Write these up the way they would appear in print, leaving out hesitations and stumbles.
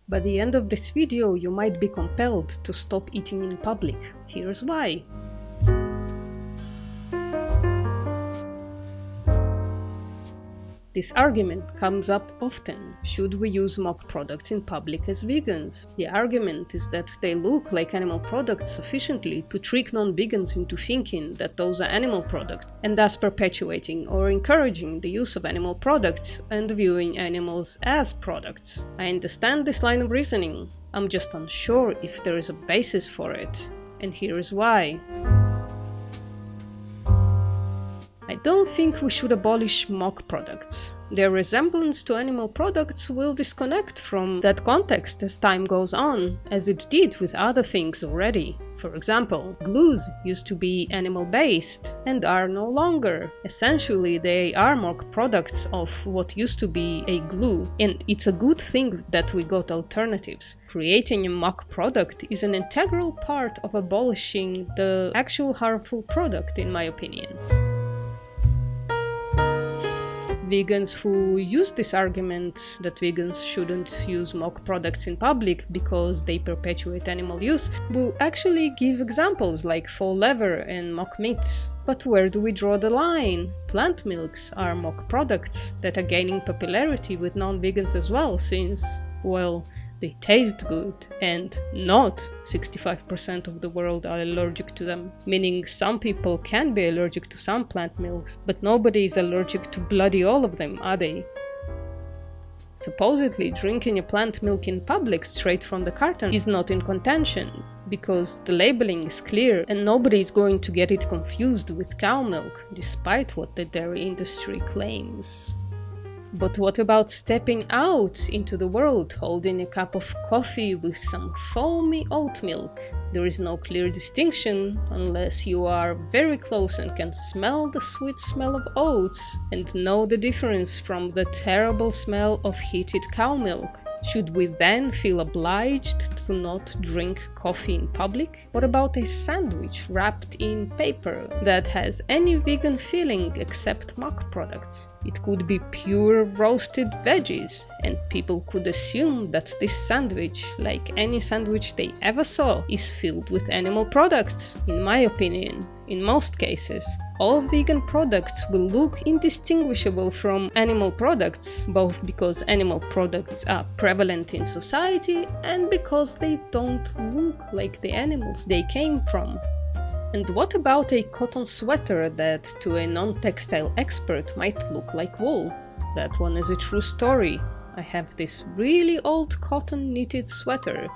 By the end of this video, you might be compelled to stop eating in public. Here's why. This argument comes up often. Should we use mock products in public as vegans? The argument is that they look like animal products sufficiently to trick non-vegans into thinking that those are animal products, and thus perpetuating or encouraging the use of animal products and viewing animals as products. I understand this line of reasoning. I'm just unsure if there is a basis for it, and here is why. I don't think we should abolish mock products. Their resemblance to animal products will disconnect from that context as time goes on, as it did with other things already. For example, glues used to be animal-based and are no longer. Essentially, they are mock products of what used to be a glue, and it's a good thing that we got alternatives. Creating a mock product is an integral part of abolishing the actual harmful product, in my opinion. Vegans who use this argument that vegans shouldn't use mock products in public because they perpetuate animal use will actually give examples like faux leather and mock meats. But where do we draw the line? Plant milks are mock products that are gaining popularity with non-vegans as well, since, well, they taste good, and not 65% of the world are allergic to them. Meaning some people can be allergic to some plant milks, but nobody is allergic to bloody all of them, are they? Supposedly, drinking a plant milk in public straight from the carton is not in contention, because the labeling is clear and nobody is going to get it confused with cow milk, despite what the dairy industry claims. But what about stepping out into the world holding a cup of coffee with some foamy oat milk? There is no clear distinction unless you are very close and can smell the sweet smell of oats and know the difference from the terrible smell of heated cow milk. Should we then feel obliged to not drink coffee in public? What about a sandwich wrapped in paper that has any vegan feeling except mock products? It could be pure roasted veggies, and people could assume that this sandwich, like any sandwich they ever saw, is filled with animal products. In my opinion, in most cases, all vegan products will look indistinguishable from animal products, both because animal products are prevalent in society and because they don't look like the animals they came from. And what about a cotton sweater that to a non-textile expert might look like wool? That one is a true story. I have this really old cotton knitted sweater,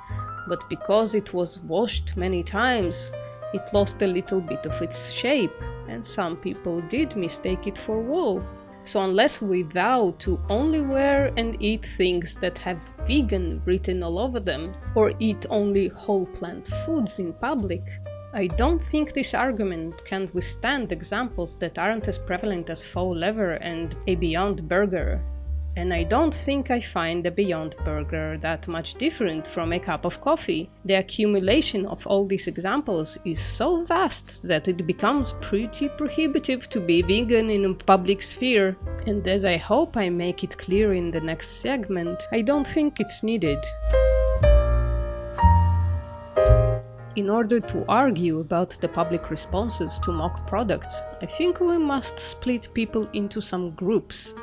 but because it was washed many times, it lost a little bit of its shape, and some people did mistake it for wool. So unless we vow to only wear and eat things that have vegan written all over them, or eat only whole plant foods in public, I don't think this argument can withstand examples that aren't as prevalent as faux leather and a Beyond Burger. And I don't think I find a Beyond Burger that much different from a cup of coffee. The accumulation of all these examples is so vast that it becomes pretty prohibitive to be vegan in a public sphere. And as I hope I make it clear in the next segment, I don't think it's needed. In order to argue about the public responses to mock products, I think we must split people into some groups.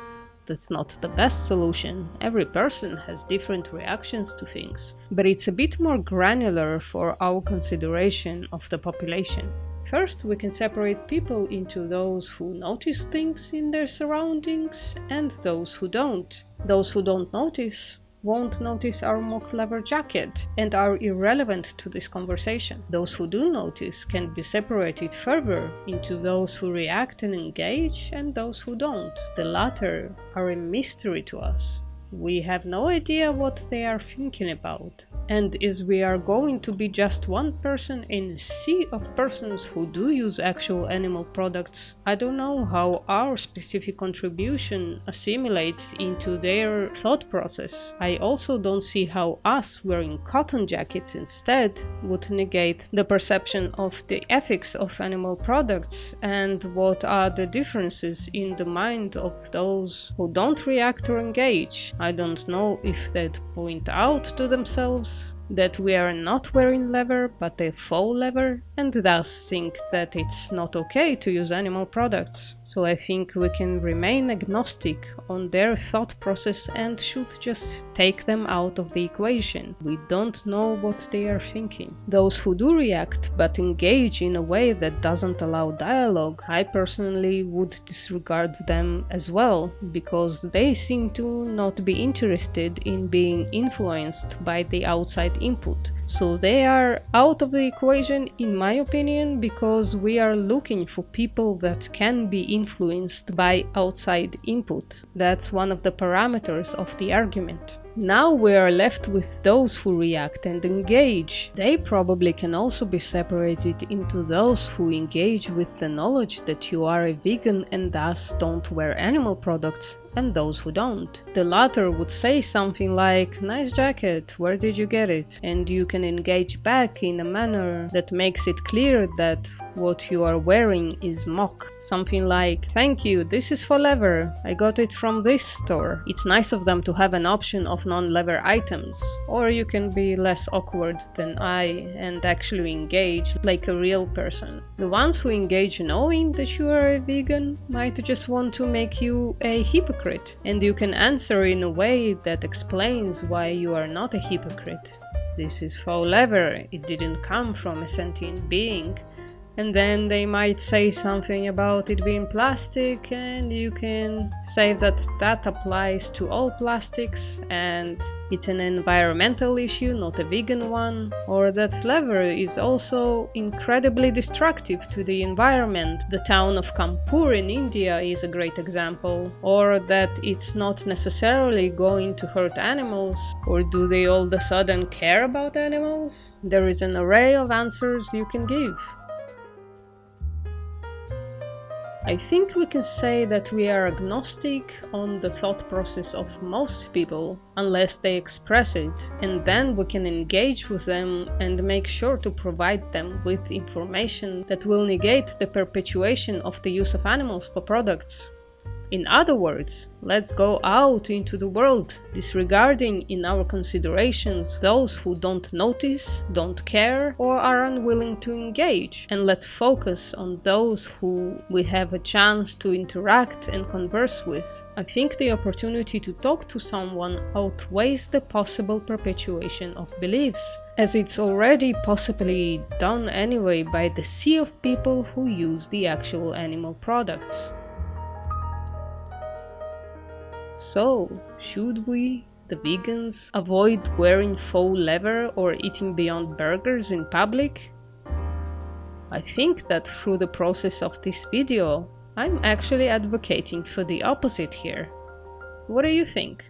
That's not the best solution. Every person has different reactions to things, but it's a bit more granular for our consideration of the population. First, we can separate people into those who notice things in their surroundings and those who don't. Those who don't notice won't notice our mock leather jacket and are irrelevant to this conversation. Those who do notice can be separated further into those who react and engage and those who don't. The latter are a mystery to us. We have no idea what they are thinking about. And as we are going to be just one person in a sea of persons who do use actual animal products, I don't know how our specific contribution assimilates into their thought process. I also don't see how us wearing cotton jackets instead would negate the perception of the ethics of animal products, and what are the differences in the mind of those who don't react or engage. I don't know if they'd point out to themselves that we are not wearing leather but a faux leather, and thus think that it's not okay to use animal products. So I think we can remain agnostic on their thought process and should just take them out of the equation. We don't know what they are thinking. Those who do react but engage in a way that doesn't allow dialogue, I personally would disregard them as well, because they seem to not be interested in being influenced by the outside input. So they are out of the equation, in my opinion, because we are looking for people that can be influenced by outside input. That's one of the parameters of the argument. Now we are left with those who react and engage. They probably can also be separated into those who engage with the knowledge that you are a vegan and thus don't wear animal products, and those who don't. The latter would say something like, "Nice jacket, where did you get it?" And you can engage back in a manner that makes it clear that what you are wearing is mock. Something like, "Thank you, this is for leather, I got it from this store." It's nice of them to have an option of non-leather items. Or you can be less awkward than I and actually engage like a real person. The ones who engage knowing that you are a vegan might just want to make you a hypocrite, and you can answer in a way that explains why you are not a hypocrite. This is faux leather, it didn't come from a sentient being. And then they might say something about it being plastic, and you can say that that applies to all plastics and it's an environmental issue, not a vegan one, or that leather is also incredibly destructive to the environment. The town of Kanpur in India is a great example. Or that it's not necessarily going to hurt animals, or do they all of a sudden care about animals? There is an array of answers you can give. I think we can say that we are agnostic on the thought process of most people, unless they express it, and then we can engage with them and make sure to provide them with information that will negate the perpetuation of the use of animals for products. In other words, let's go out into the world, disregarding in our considerations those who don't notice, don't care, or are unwilling to engage, and let's focus on those who we have a chance to interact and converse with. I think the opportunity to talk to someone outweighs the possible perpetuation of beliefs, as it's already possibly done anyway by the sea of people who use the actual animal products. So, should we, the vegans, avoid wearing faux leather or eating Beyond Burgers in public? I think that through the process of this video, I'm actually advocating for the opposite here. What do you think?